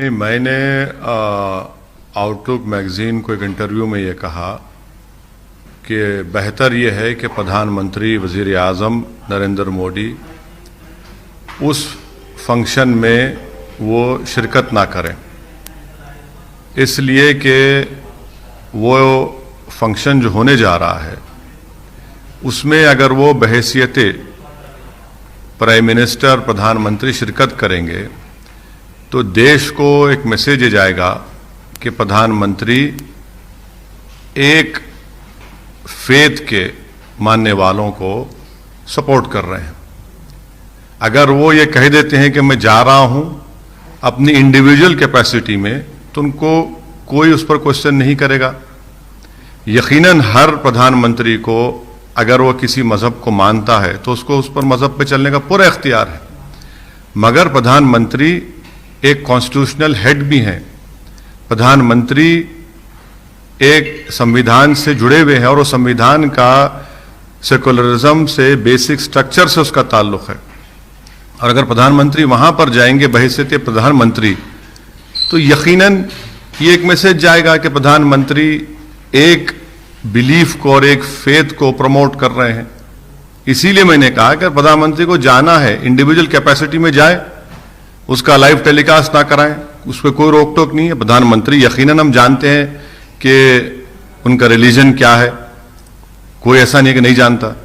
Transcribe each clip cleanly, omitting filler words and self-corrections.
नहीं, मैंने outlook magazine को एक इंटरव्यू में ये कहा कि बेहतर ये है कि प्रधानमंत्री वज़ीर आज़म नरेंद्र मोदी उस फंक्शन में वो शिरकत ना करें, इसलिए कि वो फंक्शन जो होने जा रहा है उसमें अगर वो बहैसियत प्राइम मिनिस्टर प्रधानमंत्री शिरकत करेंगे तो देश को एक मैसेज जाएगा कि प्रधानमंत्री एक फेथ के मानने वालों को सपोर्ट कर रहे हैं। अगर वो ये कह देते हैं कि मैं जा रहा हूं अपनी इंडिविजुअल कैपेसिटी में, तो उनको कोई उस पर क्वेश्चन नहीं करेगा। यकीनन हर प्रधानमंत्री को अगर वो किसी मजहब को मानता है तो उसको उस पर मजहब पे चलने का पूरा इख्तियार है, मगर प्रधानमंत्री एक कॉन्स्टिट्यूशनल हेड भी हैं। प्रधानमंत्री एक संविधान से जुड़े हुए हैं और वो संविधान का सेकुलरिज्म से, बेसिक स्ट्रक्चर से उसका ताल्लुक है। और अगर प्रधानमंत्री वहां पर जाएंगे बहैसियत प्रधानमंत्री, तो यकीनन ये एक मैसेज जाएगा कि प्रधानमंत्री एक बिलीफ को और एक फेथ को प्रमोट कर रहे हैं। इसीलिए मैंने कहा कि प्रधानमंत्री को जाना है, इंडिविजुअल कैपेसिटी में जाए, उसका लाइव टेलीकास्ट ना कराएं, उस पर कोई रोक टोक नहीं है। प्रधानमंत्री यकीनन हम जानते हैं कि उनका रिलीजन क्या है, कोई ऐसा नहीं कि नहीं जानता,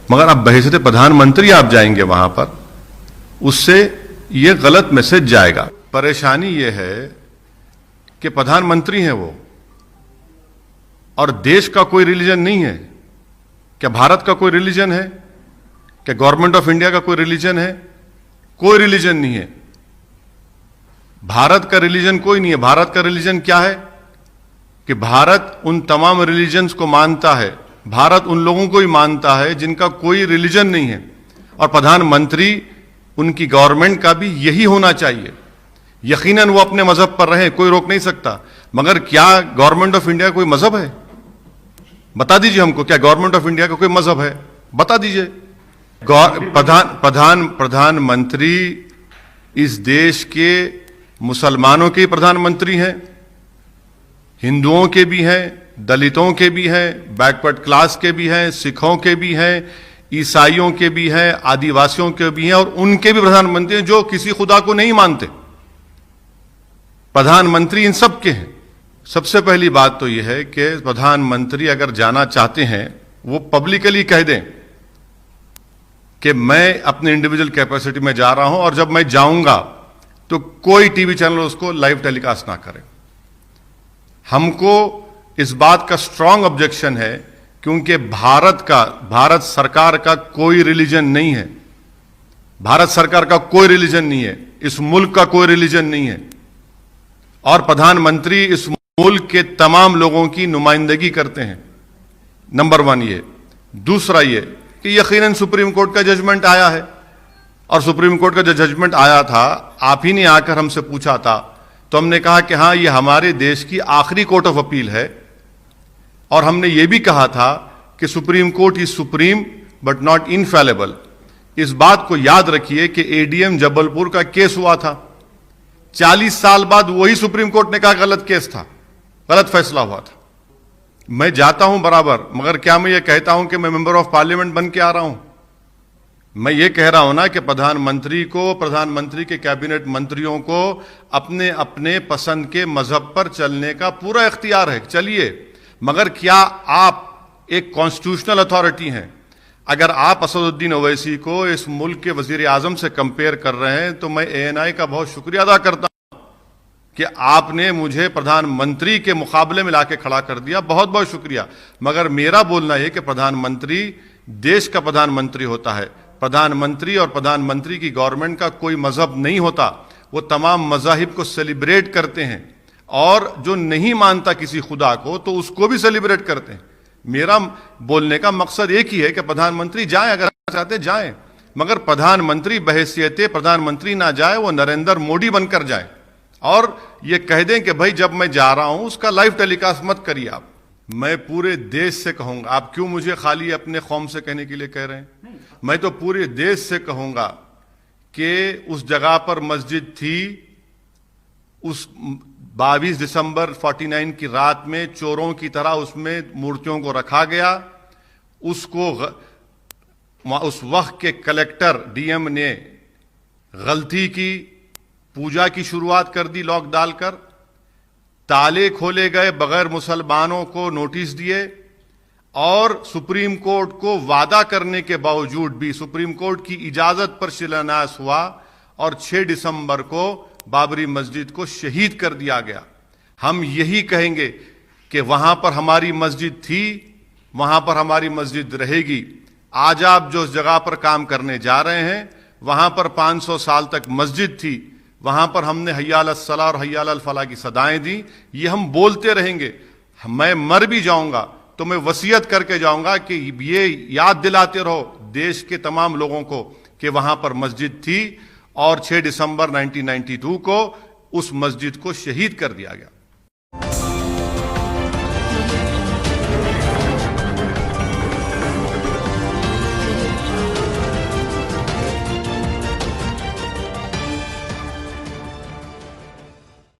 मगर अब बहैसियत प्रधानमंत्री आप जाएंगे वहां पर, उससे यह गलत मैसेज जाएगा। परेशानी यह है कि प्रधानमंत्री हैं वो, और देश का कोई रिलीजन नहीं है। क्या भारत का कोई रिलीजन है? क्या गवर्नमेंट ऑफ इंडिया का कोई रिलीजन है? कोई रिलीजन नहीं है। भारत का रिलीजन कोई नहीं है। भारत का रिलीजन क्या है कि भारत उन तमाम रिलीजन्स को मानता है, भारत उन लोगों को ही मानता है जिनका कोई रिलीजन नहीं है, और प्रधानमंत्री उनकी गवर्नमेंट का भी यही होना चाहिए। यकीनन वो अपने मजहब पर रहे, कोई रोक नहीं सकता, मगर क्या गवर्नमेंट ऑफ इंडिया कोई मजहब है? बता दीजिए हमको, क्या गवर्नमेंट ऑफ इंडिया का कोई मजहब है? बता दीजिए। प्रधानमंत्री इस देश के मुसलमानों के प्रधानमंत्री हैं, हिंदुओं के भी हैं, दलितों के भी हैं, बैकवर्ड क्लास के भी हैं, सिखों के भी हैं, ईसाइयों के भी हैं, आदिवासियों के भी हैं, और उनके भी प्रधानमंत्री हैं जो किसी खुदा को नहीं मानते। प्रधानमंत्री इन सब के हैं। सबसे पहली बात तो यह है कि प्रधानमंत्री अगर जाना चाहते हैं वो पब्लिकली कह दें कि मैं अपने इंडिविजुअल कैपेसिटी में जा रहा हूं, और जब मैं जाऊंगा तो कोई टीवी चैनल उसको लाइव टेलीकास्ट ना करे। हमको इस बात का स्ट्रांग ऑब्जेक्शन है, क्योंकि भारत सरकार का कोई रिलीजन नहीं है। भारत सरकार का कोई रिलीजन नहीं है, इस मुल्क का कोई रिलीजन नहीं है, और प्रधानमंत्री इस मुल्क के तमाम लोगों की नुमाइंदगी करते हैं। नंबर वन ये। दूसरा ये कि यकीनन सुप्रीम कोर्ट का जजमेंट आया है, और सुप्रीम कोर्ट का जो जजमेंट आया था, आप ही ने आकर हमसे पूछा था, तो हमने कहा कि हाँ, ये हमारे देश की आखिरी कोर्ट ऑफ अपील है, और हमने ये भी कहा था कि supreme court is supreme but not infallible. इस बात को याद रखिए कि एडीएम जबलपुर का केस हुआ था, 40 साल बाद वही सुप्रीम कोर्ट ने कहा गलत केस था, गलत फैसला हुआ था। मैं जाता हूं बराबर, मगर क्या मैं ये कहता हूं कि मैं मेंबर ऑफ पार्लियामेंट बन के आ रहा हूं? मैं ये कह रहा हूं ना कि प्रधानमंत्री को, प्रधानमंत्री के कैबिनेट मंत्रियों को अपने अपने पसंद के मजहब पर चलने का पूरा इख्तियार है, चलिए। मगर क्या आप एक कॉन्स्टिट्यूशनल अथॉरिटी हैं? अगर आप असदुद्दीन ओवैसी को इस मुल्क के वजीर आजम से कंपेयर कर रहे हैं, तो मैं एएनआई का बहुत शुक्रिया अदा करता हूं कि आपने मुझे प्रधानमंत्री के मुकाबले में लाके खड़ा कर दिया, बहुत बहुत शुक्रिया। मगर मेरा बोलना यह कि प्रधानमंत्री देश का प्रधानमंत्री होता है। प्रधानमंत्री और प्रधानमंत्री की गवर्नमेंट का कोई मजहब नहीं होता। वो तमाम मजाहिब को सेलिब्रेट करते हैं, और जो नहीं मानता किसी खुदा को तो उसको भी सेलिब्रेट करते हैं। मेरा बोलने का मकसद एक ही है कि प्रधानमंत्री जाएं, अगर चाहते जाएं, मगर प्रधानमंत्री बहैसियत प्रधानमंत्री ना जाए, वो नरेंद्र मोदी बनकर जाए, और ये कह दें कि भाई जब मैं जा रहा हूं उसका लाइव टेलीकास्ट मत करिए आप। मैं पूरे देश से कहूंगा, आप क्यों मुझे खाली अपने कौम से कहने के लिए कह रहे हैं? मैं तो पूरे देश से कहूंगा कि उस जगह पर मस्जिद थी, उस 22 दिसंबर 49 की रात में चोरों की तरह उसमें मूर्तियों को रखा गया। उसको उस वक्त के कलेक्टर डीएम ने गलती की, पूजा की शुरुआत कर दी लॉक डालकर, ताले खोले गए, बगैर मुसलमानों को नोटिस दिए, और सुप्रीम कोर्ट को वादा करने के बावजूद भी सुप्रीम कोर्ट की इजाजत पर शिलान्यास हुआ और 6 दिसंबर को बाबरी मस्जिद को शहीद कर दिया गया। हम यही कहेंगे कि वहां पर हमारी मस्जिद थी, वहां पर हमारी मस्जिद रहेगी। आज आप जो जगह पर काम करने जा रहे हैं, वहां पर 500 साल तक मस्जिद थी, वहां पर हमने हय्या अलस सलाह और हय्या अलल फलाह की सदाएं दी। ये हम बोलते रहेंगे। मैं मर भी जाऊंगा तो मैं वसीयत करके जाऊंगा कि ये याद दिलाते रहो देश के तमाम लोगों को कि वहां पर मस्जिद थी और 6 दिसंबर 1992 को उस मस्जिद को शहीद कर दिया गया।